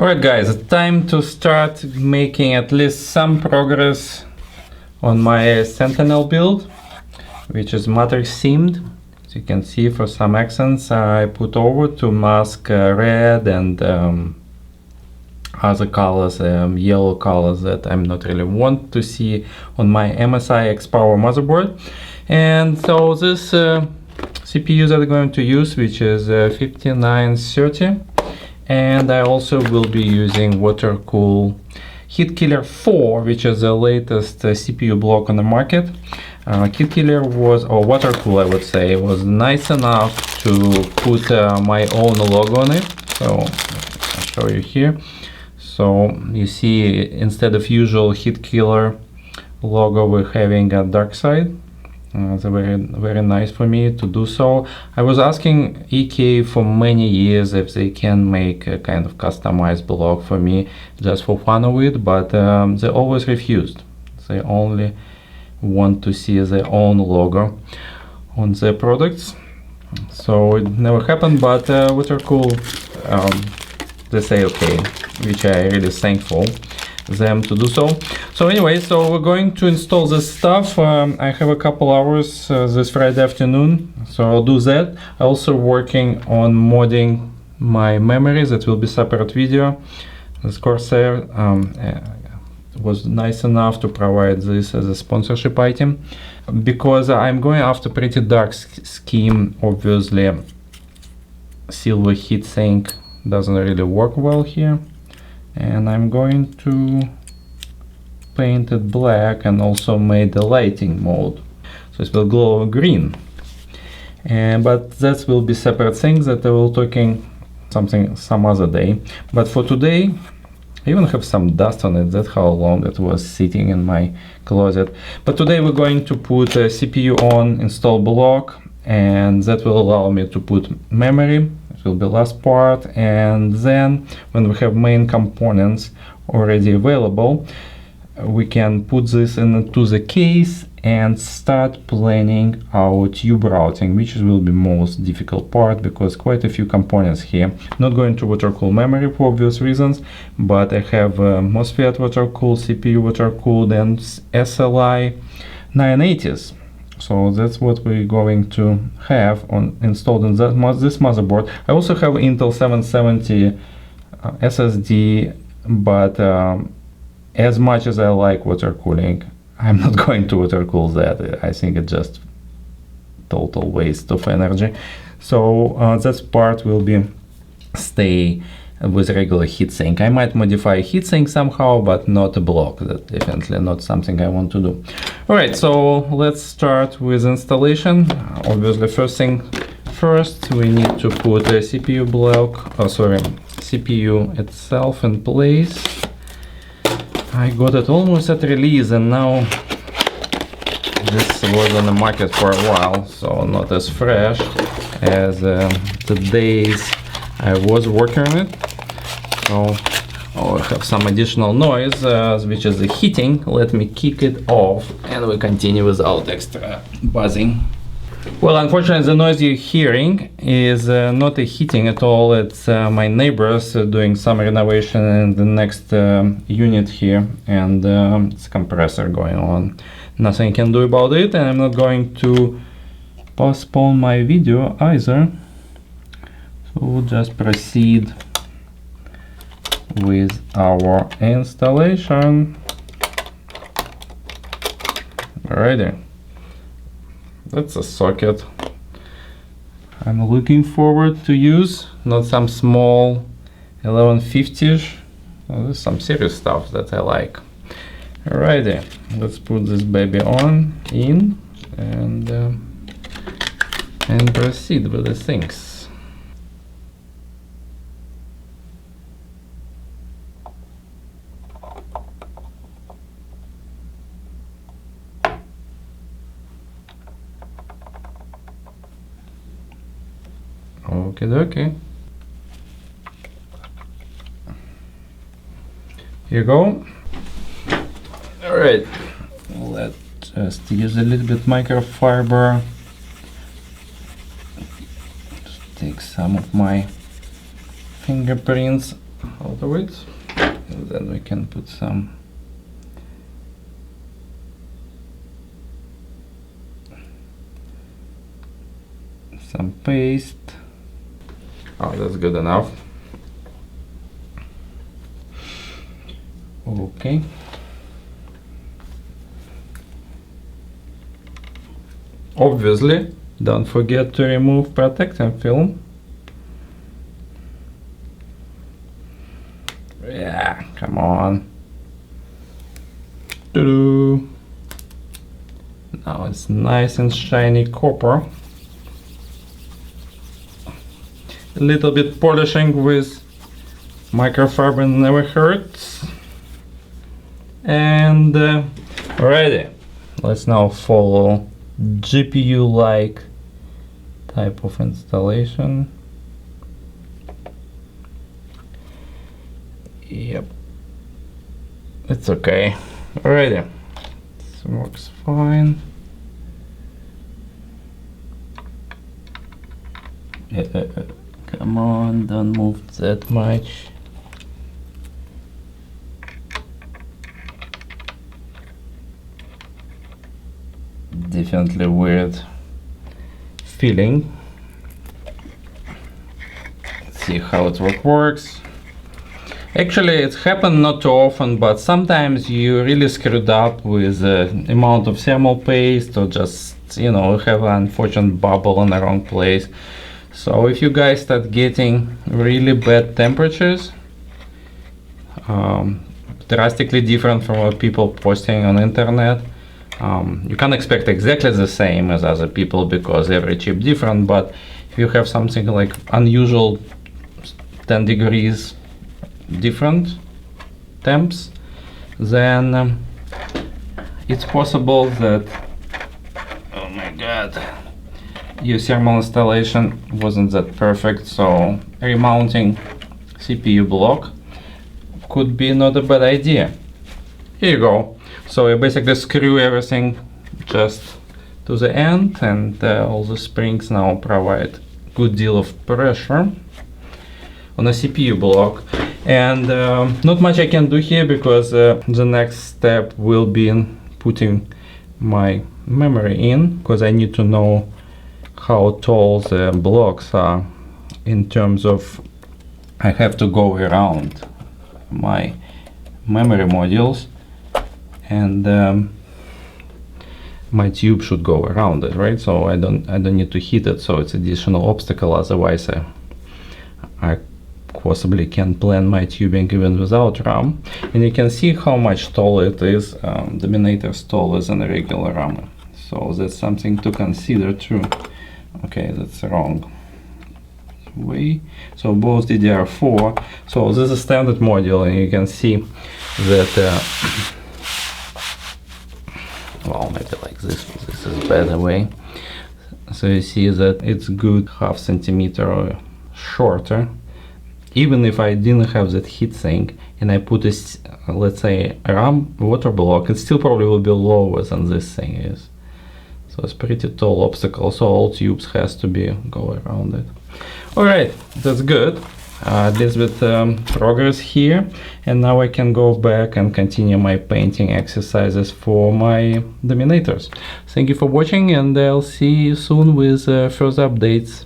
Alright guys, it's time to start making at least some progress on my Sentinel build, which is matrix themed. As you can see, for some accents I put over to mask red and other colors, yellow colors that I'm not really want to see on my MSI X-Power motherboard. And so this CPU that I'm going to use, which is 5930, and I also will be using Watercool Heatkiller 4, which is the latest CPU block on the market. Heatkiller was, or Watercool I would say, was nice enough to put my own logo on it. So I'll show you here. So you see, instead of usual Heatkiller logo, we're having a dark side. It's very nice for me to do so. I was asking EK for many years if they can make a kind of customized block for me just for fun of it, but they always refused. They only want to see their own logo on their products. So it never happened, but Watercool, they say okay, which I really thankful them to do so. So anyway, so we're going to install this stuff. I have a couple hours this Friday afternoon, so I'll do that. I'm also working on modding my memory. That will be separate video. This Corsair was nice enough to provide this as a sponsorship item, because I'm going after pretty dark scheme. Obviously silver heatsink doesn't really work well here, and I'm going to paint it black and also made the lighting mode, so it will glow green. But that will be separate things that I will talking some other day. But for today, I even have some dust on it. That's how long it was sitting in my closet. But today we're going to put a CPU on, install block, and that will allow me to put memory. It will be last part, and then when we have main components already available, we can put this into the case and start planning our tube routing, which will be most difficult part, because quite a few components here. Not going to water-cool memory for obvious reasons, but I have MOSFET water-cooled, CPU water-cooled, and SLI 980s. So that's what we're going to have installed in this motherboard. I also have Intel 770 SSD, but as much as I like water cooling, I'm not going to water cool that. I think it's just total waste of energy. So that part will be stay with regular heatsink. I might modify heatsink somehow, but not a block. That's definitely not something I want to do. Alright, so let's start with installation. Obviously, first thing first, we need to put a CPU block, CPU itself in place. I got it almost at release, and now this was on the market for a while, so not as fresh as the days I was working on it. So I have some additional noise, which is the heating. Let me kick it off and we continue without extra buzzing. Well, unfortunately, the noise you're hearing is not a heating at all. It's my neighbors doing some renovation in the next unit here, and it's a compressor going on. Nothing I can do about it, and I'm not going to postpone my video either. So we'll just proceed with our installation. Alrighty. That's a socket I'm looking forward to use, not some small 1150s. Well, there's some serious stuff that I like. Alrighty, let's put this baby in and proceed with the things. Okay. Here you go. Alright, let's just use a little bit microfiber. Just take some of my fingerprints out of it, and then we can put some paste. Oh, that's good enough. Okay. Obviously, don't forget to remove protecting film. Yeah, come on. Doo-doo. Now it's nice and shiny copper. A little bit polishing with microfiber never hurts. And ready. Let's now follow GPU-like type of installation. Yep, it's okay. Alrighty, this works fine. Come on, don't move that much. Definitely weird feeling. Let's see how it works. Actually, it's happened not too often, but sometimes you really screwed up with the amount of thermal paste, or just, you know, have an unfortunate bubble in the wrong place. So if you guys start getting really bad temperatures, drastically different from what people posting on internet, you can't expect exactly the same as other people because every chip different, but if you have something like unusual 10 degrees different temps, then it's possible that, oh my god, your thermal installation wasn't that perfect, so remounting CPU block could be not a bad idea. Here you go. So you basically screw everything just to the end, and all the springs now provide good deal of pressure on a CPU block. And not much I can do here because the next step will be in putting my memory in, because I need to know how tall the blocks are in terms of I have to go around my memory modules, and my tube should go around it, right? So I don't need to hit it, so it's additional obstacle. Otherwise I possibly can plan my tubing even without RAM. And you can see how much taller it is. Dominator's taller than a regular RAM, so that's something to consider too. Okay, that's wrong way. So both DDR4, so this is a standard module, and you can see that well, maybe like this is better way. So you see that it's good ½ centimeter shorter. Even if I didn't have that heatsink and I put this, let's say, RAM water block, it still probably will be lower than this thing is. So it's pretty tall obstacle, so all tubes has to be go around it. Alright, that's good. At least with progress here, and now I can go back and continue my painting exercises for my dominators. Thank you for watching, and I'll see you soon with further updates.